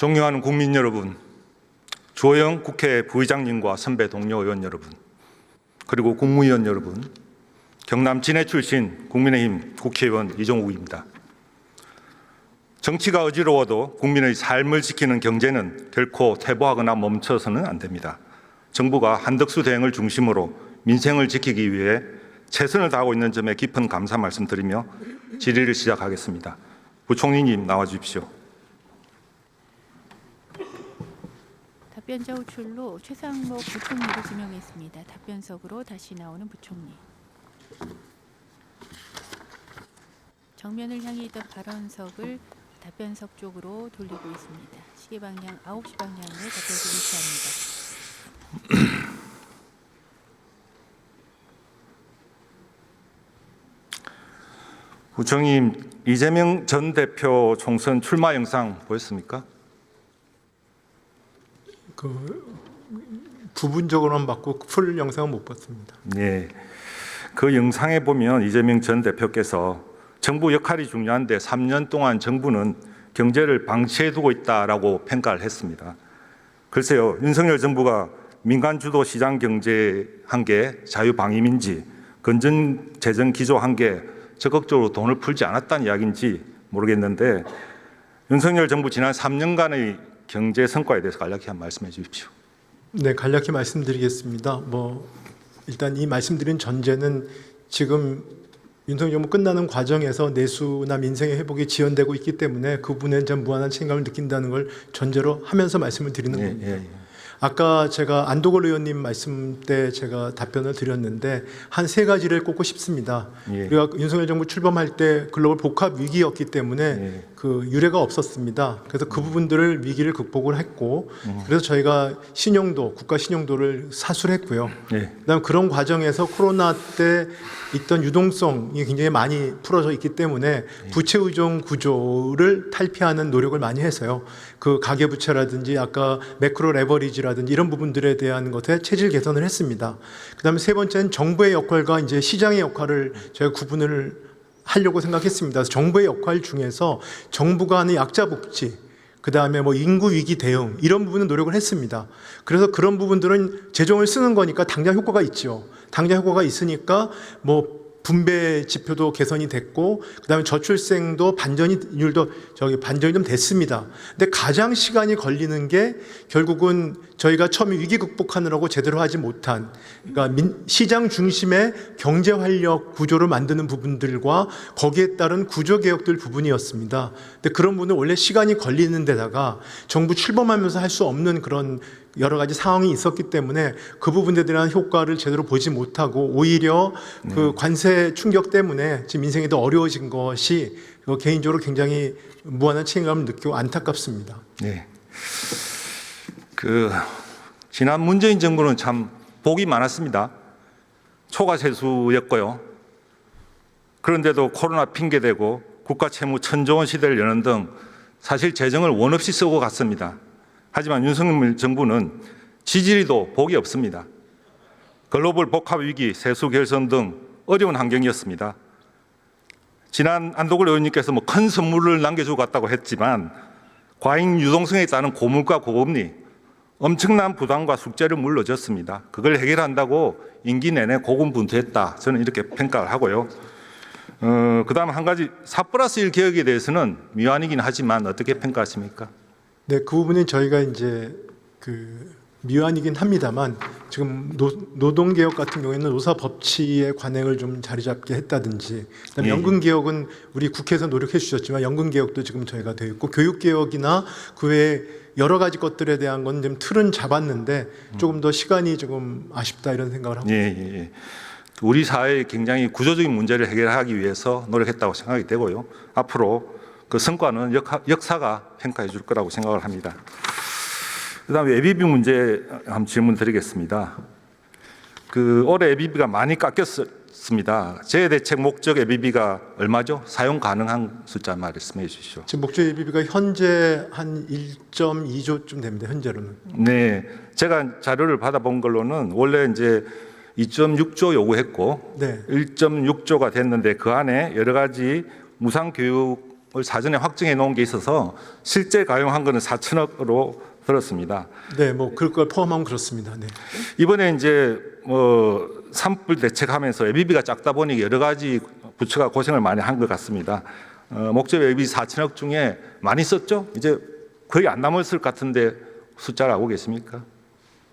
존경하는 국민 여러분, 주호영 국회 부의장님과 선배 동료 의원 여러분, 그리고 국무위원 여러분, 경남 진해 출신 국민의힘 국회의원 이종욱입니다. 정치가 어지러워도 국민의 삶을 지키는 경제는 결코 퇴보하거나 멈춰서는 안 됩니다. 정부가 한덕수 대행을 중심으로 민생을 지키기 위해 최선을 다하고 있는 점에 깊은 감사 말씀드리며 질의를 시작하겠습니다. 부총리님 나와 주십시오. 답변자 호출로 최상목 부총리를 지명했습니다. 답변석으로 다시 나오는 부총리. 정면을 향해 있던 발언석을 답변석 쪽으로 돌리고 있습니다. 시계 방향 9시 방향에 답변석을 위치합니다. 부총리님, 이재명 전 대표 총선 출마 영상 보였습니까? 부분적으로만 봤고 풀 영상은 못 봤습니다. 네, 그 영상에 보면 이재명 전 대표께서 정부 역할이 중요한데 3년 동안 정부는 경제를 방치해두고 있다라고 평가를 했습니다. 글쎄요, 윤석열 정부가 민간 주도 시장 경제한 게 자유방임인지 건전 재정 기조한 게 적극적으로 돈을 풀지 않았다는 이야기인지 모르겠는데 윤석열 정부 지난 3년간의 경제 성과에 대해서 간략히 한 말씀해 주십시오. 네, 간략히 말씀드리겠습니다. 일단 이 말씀드린 전제는 지금 윤석열 정부 끝나는 과정에서 내수나 민생의 회복이 지연되고 있기 때문에 그 부분에 좀 무한한 책임감을 느낀다는 걸 전제로 하면서 말씀을 드리는 겁니다. 아까 제가 안도걸 의원님 말씀 때 제가 답변을 드렸는데 한 세 가지를 꼽고 싶습니다. 우리가 윤석열 정부 출범할 때 글로벌 복합 위기였기 때문에 그 유례가 없었습니다. 그래서 그 부분들을 위기를 극복을 했고 그래서 저희가 신용도, 국가 신용도를 사수했고요. 그다음 그런 과정에서 코로나 때 있던 유동성이 굉장히 많이 풀어져 있기 때문에 부채 의존 구조를 탈피하는 노력을 많이 해서요. 그 가계부채라든지 아까 매크로 레버리지라든지 이런 부분들에 대한 것에 체질 개선을 했습니다. 그다음에 세 번째는 정부의 역할과 이제 시장의 역할을 저희가 구분을 하려고 생각했습니다. 그래서 정부의 역할 중에서 정부가 하는 약자 복지, 그다음에 인구 위기 대응 이런 부분은 노력을 했습니다. 그래서 그런 부분들은 재정을 쓰는 거니까 당장 효과가 있죠. 당장 효과가 있으니까 분배 지표도 개선이 됐고 그다음에 저출생도 반전율도 반전이 좀 됐습니다. 근데 가장 시간이 걸리는 게 결국은 저희가 처음에 위기 극복하느라고 제대로 하지 못한 그러니까 시장 중심의 경제 활력 구조를 만드는 부분들과 거기에 따른 구조 개혁들 부분이었습니다. 근데 그런 부분은 원래 시간이 걸리는 데다가 정부 출범하면서 할 수 없는 그런 여러 가지 상황이 있었기 때문에 그 부분에 대한 효과를 제대로 보지 못하고 오히려 그 관세 충격 때문에 지금 민생이 더 어려워진 것이 개인적으로 굉장히 무한한 책임감을 느끼고 안타깝습니다. 네. 지난 문재인 정부는 참 복이 많았습니다. 초과 세수였고요. 그런데도 코로나 핑계대고 국가 채무 1,000조 원 시대를 여는 등 사실 재정을 원 없이 쓰고 갔습니다. 하지만 윤석열 정부는 지지리도 복이 없습니다. 글로벌 복합 위기, 세수 결선 등 어려운 환경이었습니다. 지난 안도걸 의원님께서 큰 선물을 남겨주고 갔다고 했지만 과잉 유동성에 따른 고물가 고금리, 엄청난 부담과 숙제를 물러줬습니다. 그걸 해결한다고 임기 내내 고군분투했다. 저는 이렇게 평가를 하고요. 그다음 한 가지 4+1 개혁에 대해서는 미완이긴 하지만 어떻게 평가하십니까? 네, 그 부분은 저희가 이제 미완이긴 합니다만 지금 노동개혁 같은 경우에는 노사법치의 관행을 좀 자리 잡게 했다든지 그다음에 연금개혁은 우리 국회에서 노력해 주셨지만 연금개혁도 지금 저희가 되어 있고 교육개혁이나 그 외에 여러 가지 것들에 대한 건 좀 틀은 잡았는데 조금 더 시간이 조금 아쉽다 이런 생각을 합니다. 우리 사회의 굉장히 구조적인 문제를 해결하기 위해서 노력했다고 생각이 되고요. 앞으로 그 성과는 역사가 평가해 줄 거라고 생각을 합니다. 그다음에 예비비 문제 한번 질문 드리겠습니다. 올해 예비비가 많이 깎였습니다. 재대책 목적 예비비가 얼마죠? 사용 가능한 숫자 말씀해 주시죠. 지금 목적 예비비가 현재 한 1.2조쯤 됩니다. 현재로는. 네, 제가 자료를 받아본 걸로는 원래 이제 2.6조 요구했고 1.6조가 됐는데 그 안에 여러 가지 무상교육 사전에 확정해 놓은 게 있어서 실제 가용한 거는 4천억으로 들었습니다. 네, 뭐 그걸 포함하면 그렇습니다. 네. 이번에 이제 뭐 산불 대책하면서 예비비가 작다 보니 여러 가지 부처가 고생을 많이 한 것 같습니다. 목적 예비 4천억 중에 많이 썼죠? 이제 거의 안 남았을 것 같은데 숫자를 알고 계십니까?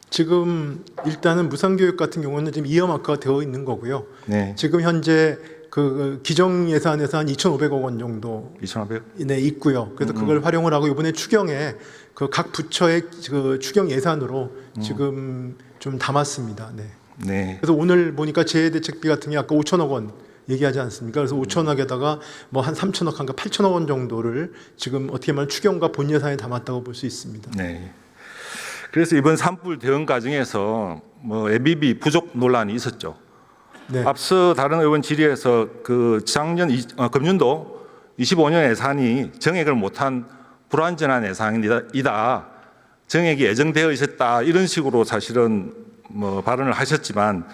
지금 일단은 무상교육 같은 경우는 지금 이어마크가 되어 있는 거고요. 네, 지금 현재 그 기정 예산에서 한 2,500억 원 정도 2,500. 네, 있고요. 그래서 그걸 활용을 하고 이번에 추경에 그 각 부처의 그 추경 예산으로 지금 좀 담았습니다. 네. 네, 그래서 오늘 보니까 재해대책비 같은 게 아까 5천억 원 얘기하지 않습니까? 그래서 5천억에다가 뭐 한 3천억 한가 8천억 원 정도를 지금 어떻게 보면 추경과 본 예산에 담았다고 볼 수 있습니다. 네. 그래서 이번 산불 대응 과정에서 뭐 예비비 부족 논란이 있었죠. 네. 앞서 다른 의원 질의에서 그 작년 금년도 25년 예산이 정액을 못한 불완전한 예산이다. 정액이 예정되어 있었다. 이런 식으로 사실은 뭐 발언을 하셨지만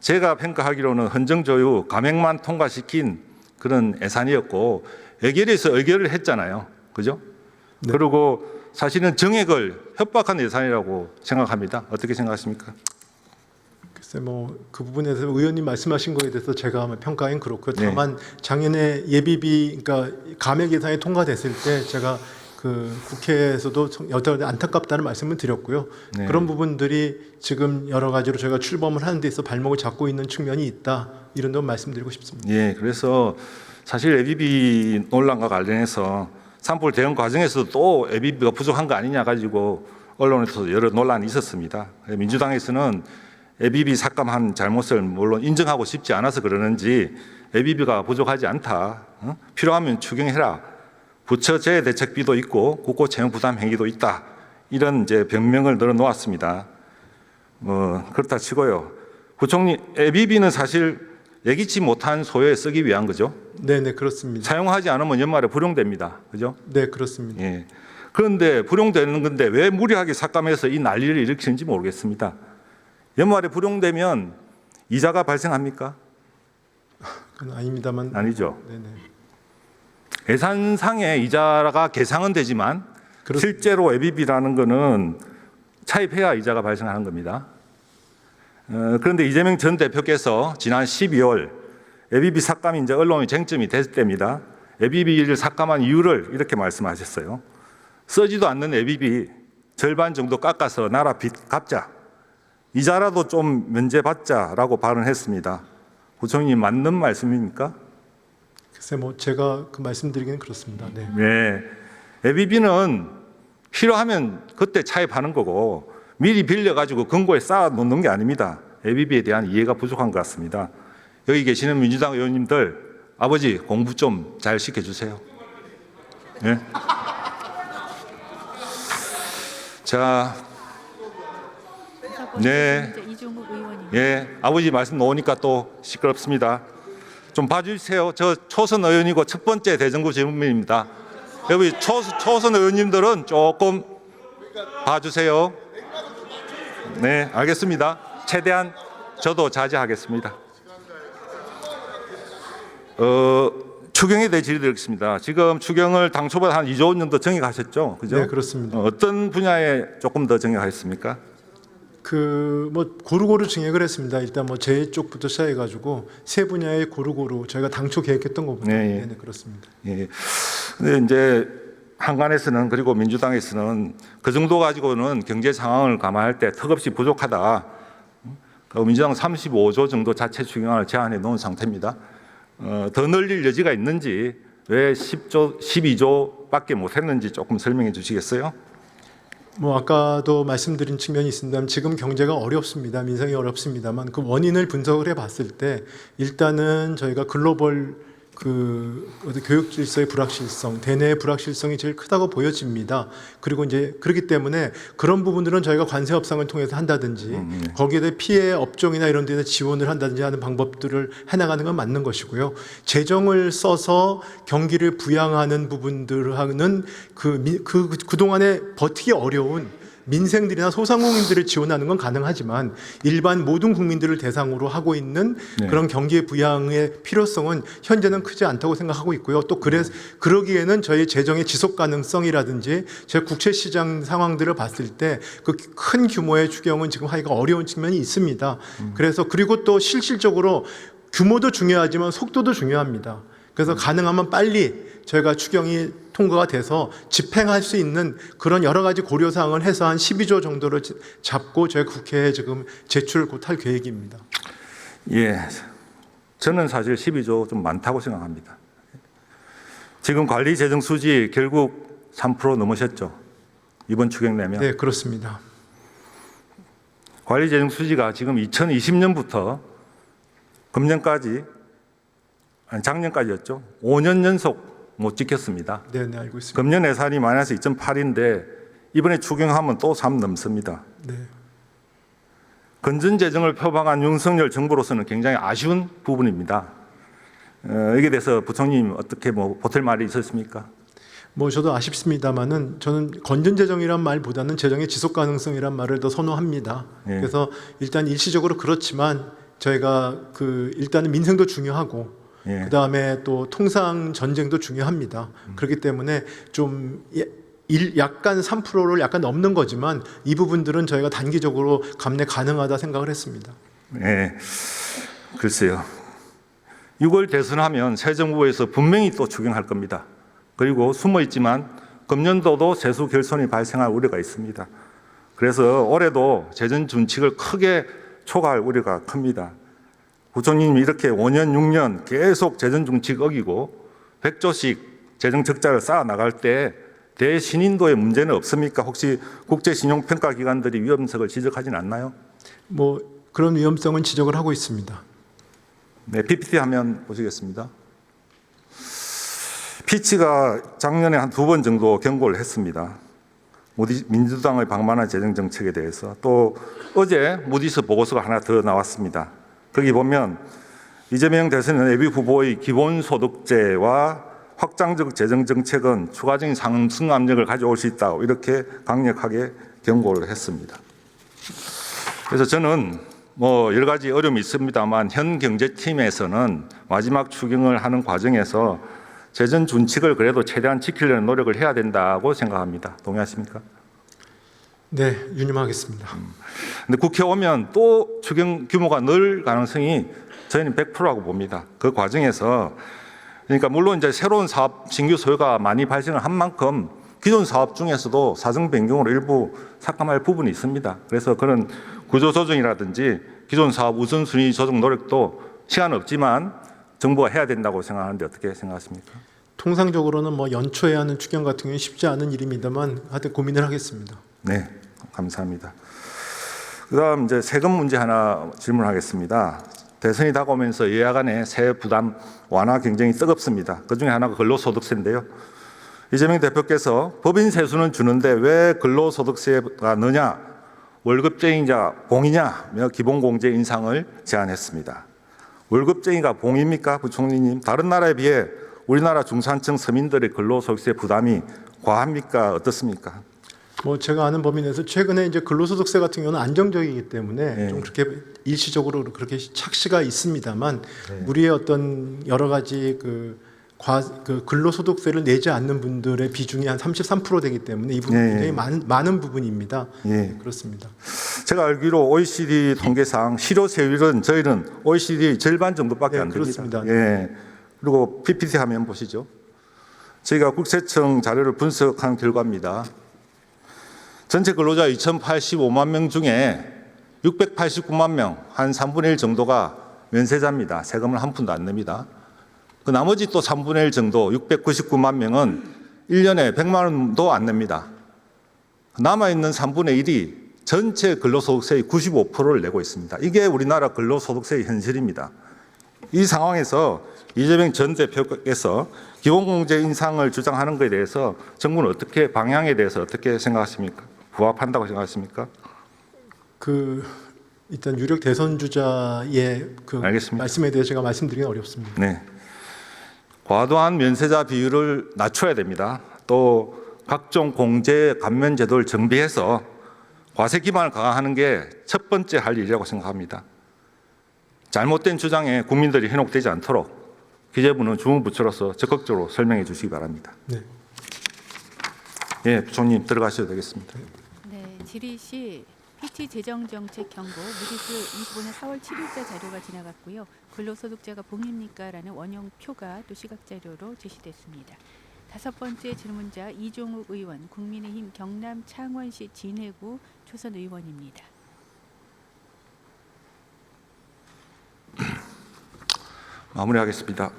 제가 평가하기로는 헌정조유 감액만 통과시킨 그런 예산이었고 의결에서 의결을 했잖아요. 그죠? 네. 그리고 사실은 정액을 협박한 예산이라고 생각합니다. 어떻게 생각하십니까? 글쎄 뭐 그 부분에서 의원님 말씀하신 거에 대해서 제가 아마 평가엔 그렇고요. 네. 다만 작년에 예비비 그러니까 감액 예산이 통과됐을 때 제가 그 국회에서도 여러 안타깝다는 말씀을 드렸고요. 네. 그런 부분들이 지금 여러 가지로 저희가 출범을 하는 데 있어 발목을 잡고 있는 측면이 있다. 이런 점 말씀드리고 싶습니다. 예, 그래서 사실 예비비 논란과 관련해서 산불 대응 과정에서도 또 예비비가 부족한 거 아니냐 가지고 언론에서 여러 논란이 있었습니다. 민주당에서는 예비비 삭감한 잘못을 물론 인정하고 싶지 않아서 그러는지 예비비가 부족하지 않다. 필요하면 추경해라. 부처 재해 대책비도 있고 국고 채용 부담 행위도 있다. 이런 이제 변명을 늘어놓았습니다. 그렇다 치고요. 부총리 예비비는 사실 예기치 못한 소요에 쓰기 위한 거죠. 네, 네, 그렇습니다. 사용하지 않으면 연말에 불용됩니다. 그죠? 네, 그렇습니다. 예. 그런데 불용되는 건데 왜 무리하게 삭감해서 이 난리를 일으키는지 모르겠습니다. 연말에 불용되면 이자가 발생합니까? 그건 아닙니다만. 아니죠. 네, 네. 예산상의 이자가 계상은 되지만 실제로 예비비라는 거는 차입해야 이자가 발생하는 겁니다. 그런데 이재명 전 대표께서 지난 12월 예비비 삭감이 이제 언론의 쟁점이 됐을 때입니다. 예비비를 삭감한 이유를 이렇게 말씀하셨어요. 쓰지도 않는 예비비 절반 정도 깎아서 나라 빚 갚자. 이자라도 좀 면제받자라고 발언했습니다. 부총리님 맞는 말씀입니까? 글쎄 뭐 제가 그 말씀드리기는 그렇습니다. 네. 네. 예비비는 필요하면 그때 차입하는 거고 미리 빌려가지고 금고에 쌓아 놓는 게 아닙니다. 예비비에 대한 이해가 부족한 것 같습니다. 여기 계시는 민주당 의원님들 아버지 공부 좀 잘 시켜주세요. 네. 자, 네. 이종욱 의원입니다. 예, 아버지 말씀 놓으니까 또 시끄럽습니다. 좀 봐주세요. 저 초선 의원이고 첫 번째 대정부 질문입니다. 여기 초선 의원님들은 조금 봐주세요. 네, 알겠습니다. 최대한 저도 자제하겠습니다. 추경에 대해 질의드리겠습니다. 지금 추경을 당초보다 한 2조 원 정도 정액하셨죠? 그죠? 네, 그렇습니다. 어떤 분야에 조금 더 정액하셨습니까? 그 뭐 고루고루 증액을 했습니다. 일단 뭐 재해 쪽부터 시작해가지고 세 분야에 고루고루 저희가 당초 계획했던 것보다 네, 예. 네, 그렇습니다. 예. 근데 이제 한간에서는 그리고 민주당에서는 그 정도 가지고는 경제 상황을 감안할 때 턱없이 부족하다. 민주당 35조 정도 자체 추경안을 제안해 놓은 상태입니다. 더 늘릴 여지가 있는지 왜 10조, 12조밖에 못했는지 조금 설명해 주시겠어요? 뭐 아까도 말씀드린 측면이 있습니다만 지금 경제가 어렵습니다. 민생이 어렵습니다만 그 원인을 분석을 해봤을 때 일단은 저희가 글로벌 그 교육 질서의 불확실성, 대내의 불확실성이 제일 크다고 보여집니다. 그리고 이제 그렇기 때문에 그런 부분들은 저희가 관세 협상을 통해서 한다든지 거기에 대해 피해 업종이나 이런 데서 지원을 한다든지 하는 방법들을 해나가는 건 맞는 것이고요. 재정을 써서 경기를 부양하는 부분들하고는 그동안에 버티기 어려운 민생들이나 소상공인들을 지원하는 건 가능하지만 일반 모든 국민들을 대상으로 하고 있는 네. 그런 경기 부양의 필요성은 현재는 크지 않다고 생각하고 있고요. 또 그러기에는 저희 재정의 지속 가능성이라든지 제 국채 시장 상황들을 봤을 때 그 큰 규모의 추경은 지금 하기가 어려운 측면이 있습니다. 그래서 그리고 또 실질적으로 규모도 중요하지만 속도도 중요합니다. 그래서 가능하면 빨리 저희가 추경이 통과가 돼서 집행할 수 있는 그런 여러 가지 고려사항을 해서 한 12조 정도를 잡고 저희 국회에 지금 제출을 곧 할 계획입니다. 예, 저는 사실 12조 좀 많다고 생각합니다. 지금 관리 재정 수지 결국 3% 넘으셨죠? 이번 추경 내면. 네, 그렇습니다. 관리 재정 수지가 지금 2020년부터 금년까지, 아니 작년까지였죠. 5년 연속 못 지켰습니다. 네, 네, 알고 있습니다. 금년 예산이 마이너스 2.8인데 이번에 추경하면 또 3 넘습니다. 네. 건전 재정을 표방한 윤석열 정부로서는 굉장히 아쉬운 부분입니다. 여기에 대해서 부총님 어떻게 보탤 말이 있었습니까? 뭐 저도 아쉽습니다만은 저는 건전 재정이란 말보다는 재정의 지속 가능성이란 말을 더 선호합니다. 예. 그래서 일단 일시적으로 그렇지만 저희가 일단은 민생도 중요하고 예. 그다음에 또 통상 전쟁도 중요합니다. 그렇기 때문에 좀 약간 3%를 약간 넘는 거지만 이 부분들은 저희가 단기적으로 감내 가능하다 생각을 했습니다. 네, 글쎄요. 6월 대선하면 새 정부에서 분명히 또 추경할 겁니다. 그리고 숨어 있지만 금년도도 세수 결손이 발생할 우려가 있습니다. 그래서 올해도 재정 준칙을 크게 초과할 우려가 큽니다. 부총님이 이렇게 5년, 6년 계속 재정 준칙 어기고 100조씩 재정 적자를 쌓아 나갈 때 대신인도의 문제는 없습니까? 혹시 국제신용평가기관들이 위험성을 지적하진 않나요? 뭐 그런 위험성은 지적을 하고 있습니다. 네, PPT 화면 보시겠습니다. 피치가 작년에 한 2번 정도 경고를 했습니다. 민주당의 방만한 재정 정책에 대해서. 또 어제 무디스 보고서가 하나 더 나왔습니다. 거기 보면 이재명 대선 예비 후보의 기본소득제와 확장적 재정 정책은 추가적인 상승 압력을 가져올 수 있다. 이렇게 강력하게 경고를 했습니다. 그래서 저는 여러 가지 어려움이 있습니다만 현 경제팀에서는 마지막 추경을 하는 과정에서 재정 준칙을 그래도 최대한 지키려는 노력을 해야 된다고 생각합니다. 동의하십니까? 네, 유념하겠습니다. 근데 국회 오면 또 추경 규모가 늘 가능성이 저희는 100%라고 봅니다. 그 과정에서 그러니까 물론 이제 새로운 사업 신규 소요가 많이 발생을 한 만큼 기존 사업 중에서도 사정 변경으로 일부 삭감할 부분이 있습니다. 그래서 그런 구조 조정이라든지 기존 사업 우선순위 조정 노력도 시간 없지만 정부가 해야 된다고 생각하는데 어떻게 생각하십니까? 통상적으로는 뭐 연초에 하는 추경 같은 경우는 쉽지 않은 일입니다만 하여튼 고민을 하겠습니다. 네, 감사합니다. 그다음 이제 세금 문제 하나 질문하겠습니다. 대선이 다가오면서 여야 간의 세 부담 완화 굉장히 뜨겁습니다. 그중에 하나가 근로소득세인데요. 이재명 대표께서 법인 세수는 주는데 왜 근로소득세가 넣냐, 월급쟁이냐 봉이냐며 기본공제 인상을 제안했습니다. 월급쟁이가 봉입니까, 부총리님? 다른 나라에 비해 우리나라 중산층 서민들의 근로소득세 부담이 과합니까, 어떻습니까? 뭐 제가 아는 범위 내에서 최근에 이제 근로소득세 같은 경우는 안정적이기 때문에 네. 좀 그렇게 일시적으로 그렇게 착시가 있습니다만 네. 우리의 어떤 여러 가지 근로소득세를 내지 않는 분들의 비중이 한 33% 되기 때문에 이 부분이 네. 굉장히 많은 부분입니다. 예. 네, 그렇습니다. 제가 알기로 OECD 통계상 실효세율은 저희는 OECD 절반 정도밖에 네, 안 됩니다. 그렇습니다. 예. 그리고 PPT 화면 보시죠. 저희가 국세청 자료를 분석한 결과입니다. 전체 근로자 2,085만 명 중에 689만 명, 한 3분의 1 정도가 면세자입니다. 세금을 한 푼도 안 냅니다. 그 나머지 또 3분의 1 정도, 699만 명은 1년에 100만 원도 안 냅니다. 남아있는 3분의 1이 전체 근로소득세의 95%를 내고 있습니다. 이게 우리나라 근로소득세의 현실입니다. 이 상황에서 이재명 전 대표께서 기본공제 인상을 주장하는 것에 대해서 정부는 어떻게, 방향에 대해서 어떻게 생각하십니까? 부합한다고 생각하십니까? 일단 유력 대선 주자의 알겠습니다. 말씀에 대해서 제가 말씀드리기는 어렵습니다. 네. 과도한 면세자 비율을 낮춰야 됩니다. 또 각종 공제 감면 제도를 정비해서 과세 기반을 강화하는 게 첫 번째 할 일이라고 생각합니다. 잘못된 주장에 국민들이 현혹되지 않도록 기재부는 주무부처로서 적극적으로 설명해 주시기 바랍니다. 네. 예, 부총님 들어가셔도 되겠습니다. 네, 질의 시 PT 재정정책 경고 무디스 25년 4월 7일자 자료가 지나갔고요. 근로소득자가 복입니까라는 원형표가 또 시각자료로 제시됐습니다. 다섯 번째 질문자 이종욱 의원, 국민의힘 경남 창원시 진해구 초선 의원입니다. 마무리하겠습니다.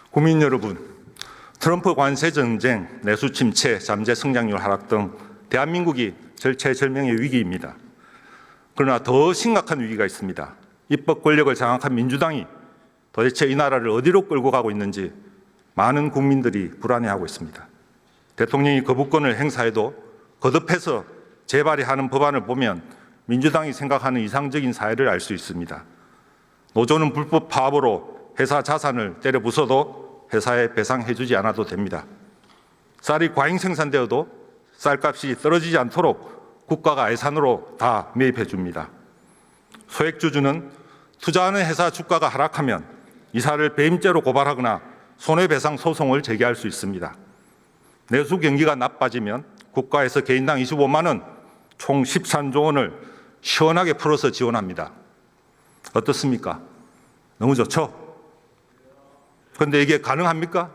국민 여러분, 트럼프 관세 전쟁, 내수 침체, 잠재 성장률 하락 등 대한민국이 절체절명의 위기입니다. 그러나 더 심각한 위기가 있습니다. 입법 권력을 장악한 민주당이 도대체 이 나라를 어디로 끌고 가고 있는지 많은 국민들이 불안해하고 있습니다. 대통령이 거부권을 행사해도 거듭해서 재발의하는 법안을 보면 민주당이 생각하는 이상적인 사회를 알 수 있습니다. 노조는 불법 파업으로 회사 자산을 때려 부숴도 회사에 배상해주지 않아도 됩니다. 쌀이 과잉 생산되어도 쌀값이 떨어지지 않도록 국가가 예산으로 다 매입해 줍니다. 소액주주는 투자하는 회사 주가가 하락하면 이사를 배임죄로 고발하거나 손해배상 소송을 제기할 수 있습니다. 내수 경기가 나빠지면 국가에서 개인당 25만 원, 총 13조 원을 시원하게 풀어서 지원합니다. 어떻습니까? 너무 좋죠? 그런데 이게 가능합니까?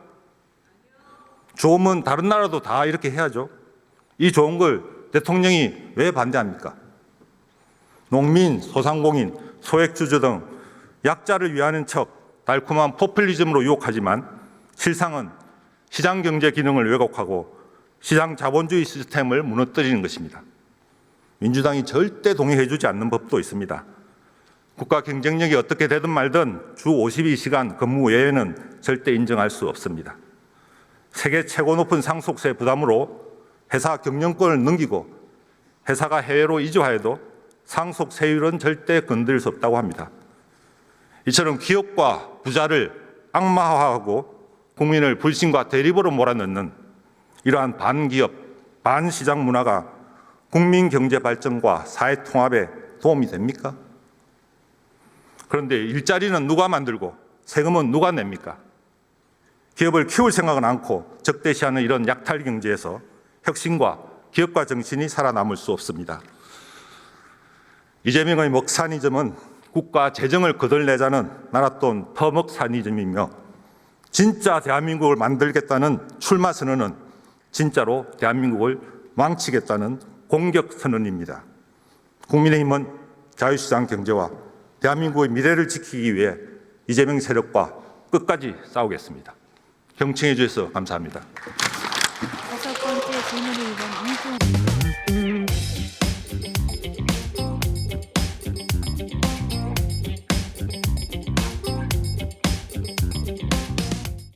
좋으면 다른 나라도 다 이렇게 해야죠. 이 좋은 걸 대통령이 왜 반대합니까? 농민, 소상공인, 소액주주 등 약자를 위하는 척 달콤한 포퓰리즘으로 유혹하지만 실상은 시장 경제 기능을 왜곡하고 시장 자본주의 시스템을 무너뜨리는 것입니다. 민주당이 절대 동의해 주지 않는 법도 있습니다. 국가 경쟁력이 어떻게 되든 말든 주 52시간 근무 외에는 절대 인정할 수 없습니다. 세계 최고 높은 상속세 부담으로 회사 경영권을 넘기고 회사가 해외로 이주하여도 상속세율은 절대 건드릴 수 없다고 합니다. 이처럼 기업과 부자를 악마화하고 국민을 불신과 대립으로 몰아넣는 이러한 반기업, 반시장 문화가 국민 경제 발전과 사회 통합에 도움이 됩니까? 그런데 일자리는 누가 만들고 세금은 누가 냅니까? 기업을 키울 생각은 않고 적대시하는 이런 약탈 경제에서 혁신과 기업가 정신이 살아남을 수 없습니다. 이재명의 먹사니즘은 국가 재정을 거덜내자는 나랏돈 퍼먹사니즘이며 진짜 대한민국을 만들겠다는 출마 선언은 진짜로 대한민국을 망치겠다는 공격 선언입니다. 국민의힘은 자유시장 경제와 대한민국의 미래를 지키기 위해 이재명 세력과 끝까지 싸우겠습니다. 경청해 주셔서 감사합니다. 다섯 번째 질문 의원 이종욱